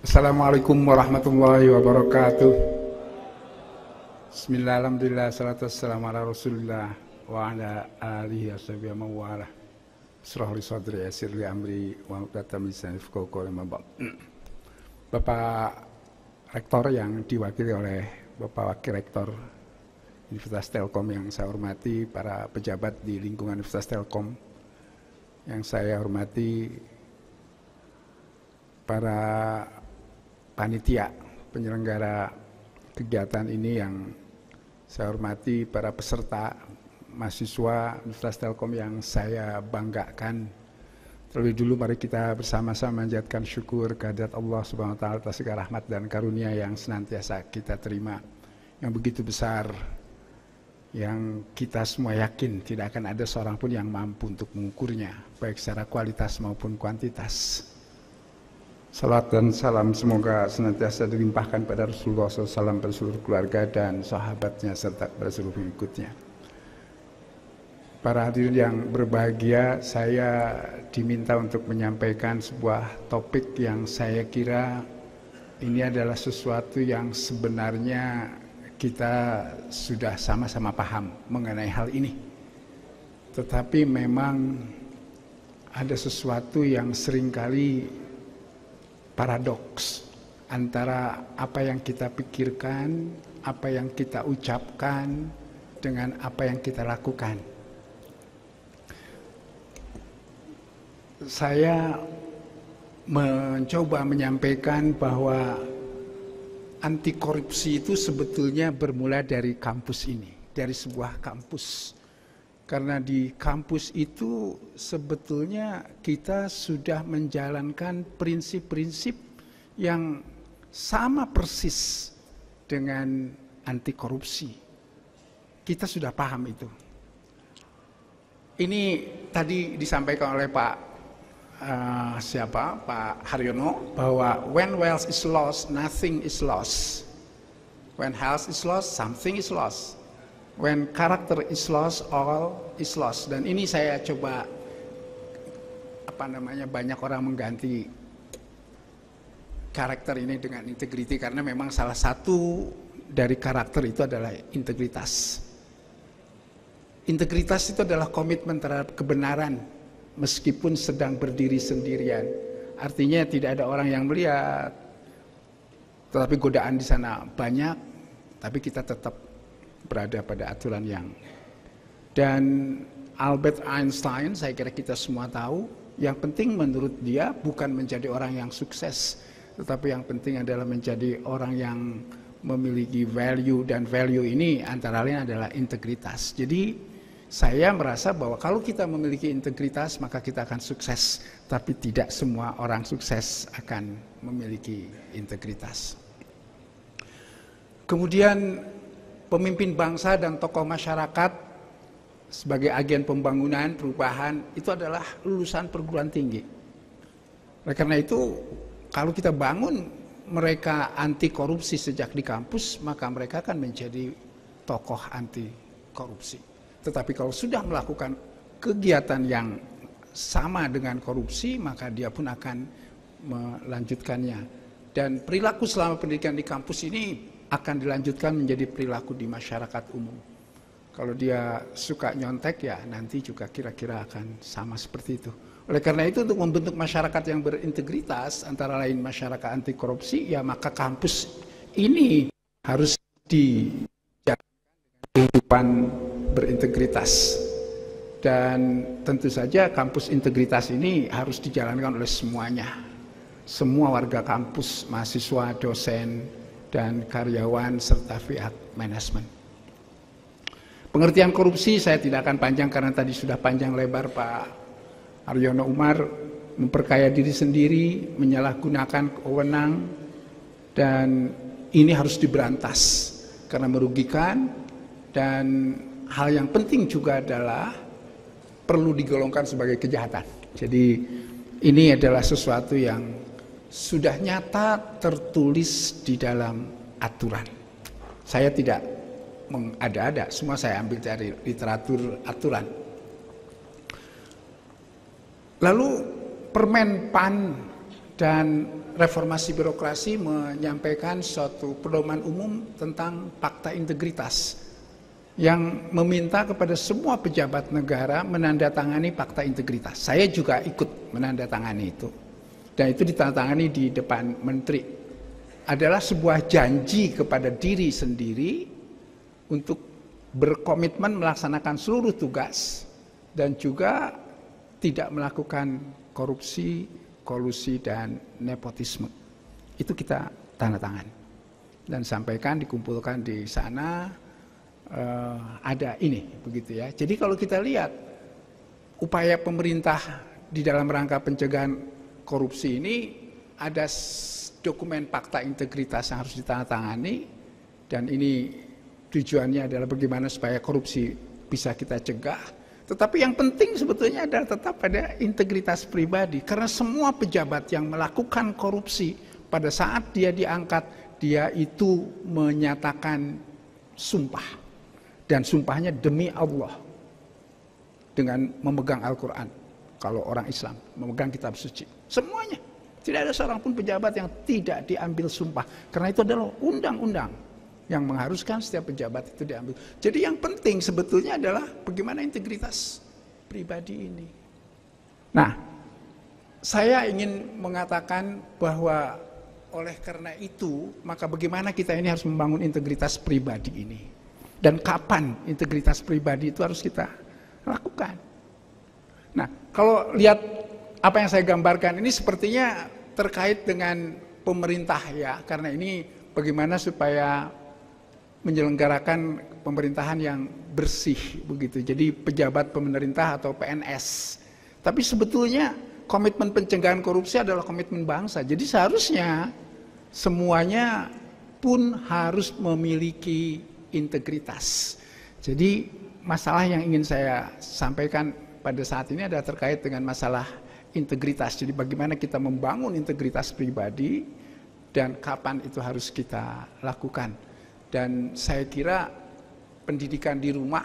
Assalamualaikum warahmatullahi wabarakatuh. Bismillah, alhamdulillah, salatu wassalamu ala rasulillah wa ala alihi washabihi wa mawala. Surah li sadri yasir li amri wa uqdatam lisan yafqahu qawli. Bapak Rektor yang diwakili oleh Bapak Wakil Rektor Universitas Telkom yang saya hormati, para pejabat di lingkungan Universitas Telkom yang saya hormati, para panitia penyelenggara kegiatan ini yang saya hormati, para peserta mahasiswa Universitas Telkom yang saya banggakan. Terlebih dulu mari kita bersama-sama menjadikan syukur kehadirat Allah Subhanahu wa taala atas segala rahmat dan karunia yang senantiasa kita terima, yang begitu besar, yang kita semua yakin tidak akan ada seorang pun yang mampu untuk mengukurnya, baik secara kualitas maupun kuantitas. Salat dan salam semoga senantiasa dilimpahkan pada Rasulullah SAW, pada seluruh keluarga dan sahabatnya, serta pada seluruh pengikutnya. Para hadirin yang berbahagia, saya diminta untuk menyampaikan sebuah topik yang saya kira ini adalah sesuatu yang sebenarnya kita sudah sama-sama paham mengenai hal ini. Tetapi memang ada sesuatu yang seringkali paradoks antara apa yang kita pikirkan, apa yang kita ucapkan, dengan apa yang kita lakukan. Saya mencoba menyampaikan bahwa anti korupsi itu sebetulnya bermula dari kampus ini, dari sebuah kampus. Karena di kampus itu sebetulnya kita sudah menjalankan prinsip-prinsip yang sama persis dengan anti korupsi. Kita sudah paham itu. Ini tadi disampaikan oleh Pak Haryono, bahwa when wealth is lost, nothing is lost. When health is lost, something is lost. When character is lost, all is lost. Dan ini saya coba banyak orang mengganti karakter ini dengan integriti, karena memang salah satu dari karakter itu adalah integritas. Integritas itu adalah komitmen terhadap kebenaran meskipun sedang berdiri sendirian. Artinya tidak ada orang yang melihat, tetapi godaan di sana banyak, tapi kita tetap berada pada aturan yang. Dan Albert Einstein, saya kira kita semua tahu, yang penting menurut dia bukan menjadi orang yang sukses, tetapi yang penting adalah menjadi orang yang memiliki value, dan value ini antara lain adalah integritas. Jadi saya merasa bahwa kalau kita memiliki integritas maka kita akan sukses, tapi tidak semua orang sukses akan memiliki integritas. Kemudian pemimpin bangsa dan tokoh masyarakat sebagai agen pembangunan, perubahan, itu adalah lulusan perguruan tinggi. Oleh karena itu, kalau kita bangun mereka anti korupsi sejak di kampus, maka mereka akan menjadi tokoh anti korupsi. Tetapi kalau sudah melakukan kegiatan yang sama dengan korupsi, maka dia pun akan melanjutkannya. Dan perilaku selama pendidikan di kampus ini akan dilanjutkan menjadi perilaku di masyarakat umum. Kalau dia suka nyontek, ya nanti juga kira-kira akan sama seperti itu. Oleh karena itu, untuk membentuk masyarakat yang berintegritas, antara lain masyarakat anti korupsi, ya maka kampus ini harus dijalankan dengan kehidupan berintegritas. Dan tentu saja kampus integritas ini harus dijalankan oleh semuanya. Semua warga kampus, mahasiswa, dosen, dan karyawan, serta pihak manajemen. Pengertian korupsi saya tidak akan panjang karena tadi sudah panjang lebar Pak Haryono Umar, memperkaya diri sendiri, menyalahgunakan wewenang, dan ini harus diberantas karena merugikan. Dan hal yang penting juga adalah perlu digolongkan sebagai kejahatan. Jadi ini adalah sesuatu yang sudah nyata tertulis di dalam aturan. Saya tidak mengada-ada, semua saya ambil dari literatur aturan. Lalu Permen PAN Dan reformasi birokrasi menyampaikan suatu pedoman umum tentang fakta integritas yang meminta kepada semua pejabat negara menandatangani fakta integritas. Saya juga ikut menandatangani itu. Dan itu ditandatangani di depan menteri. Adalah sebuah janji kepada diri sendiri untuk berkomitmen melaksanakan seluruh tugas dan juga tidak melakukan korupsi, kolusi, dan nepotisme. Itu kita tanda tangan dan sampaikan, dikumpulkan di sana. Ada ini begitu ya. Jadi kalau kita lihat upaya pemerintah di dalam rangka pencegahan korupsi ini, ada dokumen fakta integritas yang harus ditandatangani, dan ini tujuannya adalah bagaimana supaya korupsi bisa kita cegah. Tetapi yang penting sebetulnya adalah tetap pada integritas pribadi, karena semua pejabat yang melakukan korupsi pada saat dia diangkat, dia itu menyatakan sumpah, dan sumpahnya demi Allah dengan memegang Al-Quran. Kalau orang Islam memegang kitab suci, semuanya, tidak ada seorang pun pejabat yang tidak diambil sumpah, karena itu adalah undang-undang yang mengharuskan setiap pejabat itu diambil. Jadi yang penting sebetulnya adalah bagaimana integritas pribadi ini. Nah, saya ingin mengatakan bahwa oleh karena itu, maka bagaimana kita ini harus membangun integritas pribadi ini. Dan kapan integritas pribadi itu harus kita lakukan. Nah, kalau lihat apa yang saya gambarkan ini sepertinya terkait dengan pemerintah ya, karena ini bagaimana supaya menyelenggarakan pemerintahan yang bersih begitu. Jadi pejabat pemerintah atau PNS. Tapi sebetulnya komitmen pencegahan korupsi adalah komitmen bangsa. Jadi seharusnya semuanya pun harus memiliki integritas. Jadi masalah yang ingin saya sampaikan pada saat ini adalah terkait dengan masalah integritas. Jadi bagaimana kita membangun integritas pribadi dan kapan itu harus kita lakukan. Dan saya kira pendidikan di rumah,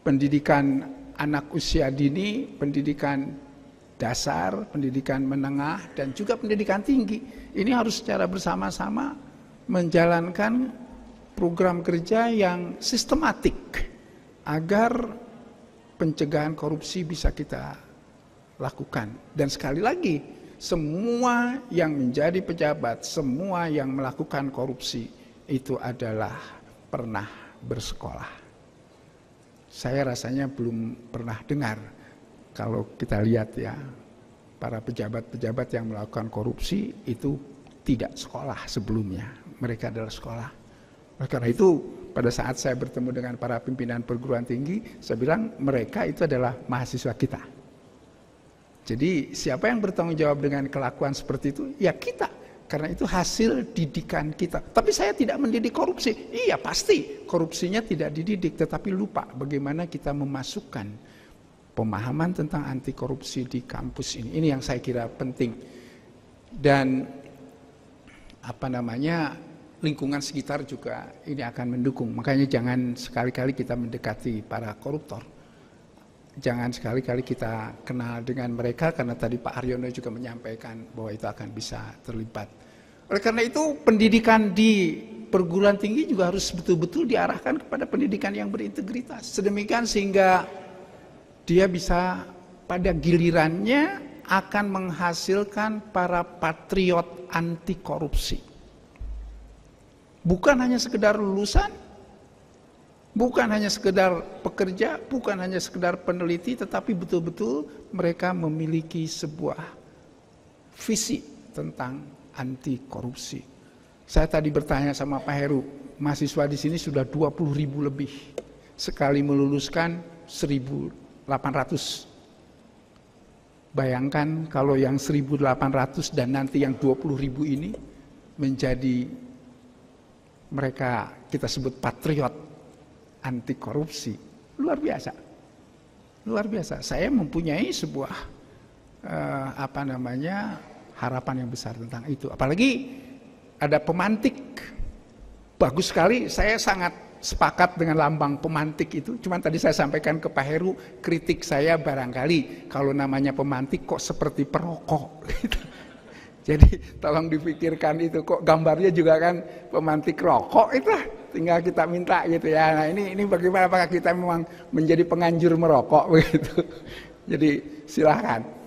pendidikan anak usia dini, pendidikan dasar, pendidikan menengah, dan juga pendidikan tinggi, ini harus secara bersama-sama menjalankan program kerja yang sistematik agar pencegahan korupsi bisa kita lakukan. Dan sekali lagi, semua yang menjadi pejabat, semua yang melakukan korupsi itu adalah pernah bersekolah. Saya rasanya belum pernah dengar, kalau kita lihat ya, para pejabat-pejabat yang melakukan korupsi itu tidak sekolah sebelumnya. Mereka adalah sekolah. Oleh karena itu, pada saat saya bertemu dengan para pimpinan perguruan tinggi, saya bilang mereka itu adalah mahasiswa kita. Jadi siapa yang bertanggung jawab dengan kelakuan seperti itu? Ya kita, karena itu hasil didikan kita. Tapi saya tidak mendidik korupsi. Iya pasti, korupsinya tidak dididik, tetapi lupa bagaimana kita memasukkan pemahaman tentang anti korupsi di kampus ini. Ini yang saya kira penting. Dan lingkungan sekitar juga ini akan mendukung. Makanya jangan sekali-kali kita mendekati para koruptor. Jangan sekali-kali kita kenal dengan mereka, karena tadi Pak Haryono juga menyampaikan bahwa itu akan bisa terlibat. Oleh karena itu pendidikan di perguruan tinggi juga harus betul-betul diarahkan kepada pendidikan yang berintegritas. Sedemikian sehingga dia bisa pada gilirannya akan menghasilkan para patriot anti korupsi. Bukan hanya sekedar lulusan, bukan hanya sekedar pekerja, bukan hanya sekedar peneliti, tetapi betul-betul mereka memiliki sebuah visi tentang anti korupsi. Saya tadi bertanya sama Pak Heru, mahasiswa di sini sudah 20.000 lebih. Sekali meluluskan 1.800. Bayangkan kalau yang 1.800 dan nanti yang 20.000 ini menjadi mereka kita sebut patriot anti korupsi. Luar biasa. Luar biasa. Saya mempunyai sebuah harapan yang besar tentang itu. Apalagi ada pemantik. Bagus sekali, saya sangat sepakat dengan lambang pemantik itu. Cuman tadi saya sampaikan ke Pak Heru, kritik saya barangkali kalau namanya pemantik kok seperti perokok gitu. Jadi tolong dipikirkan itu, kok gambarnya juga kan pemantik rokok itu, tinggal kita minta gitu ya. Nah ini bagaimana, apakah kita memang menjadi penganjur merokok begitu? Jadi silahkan.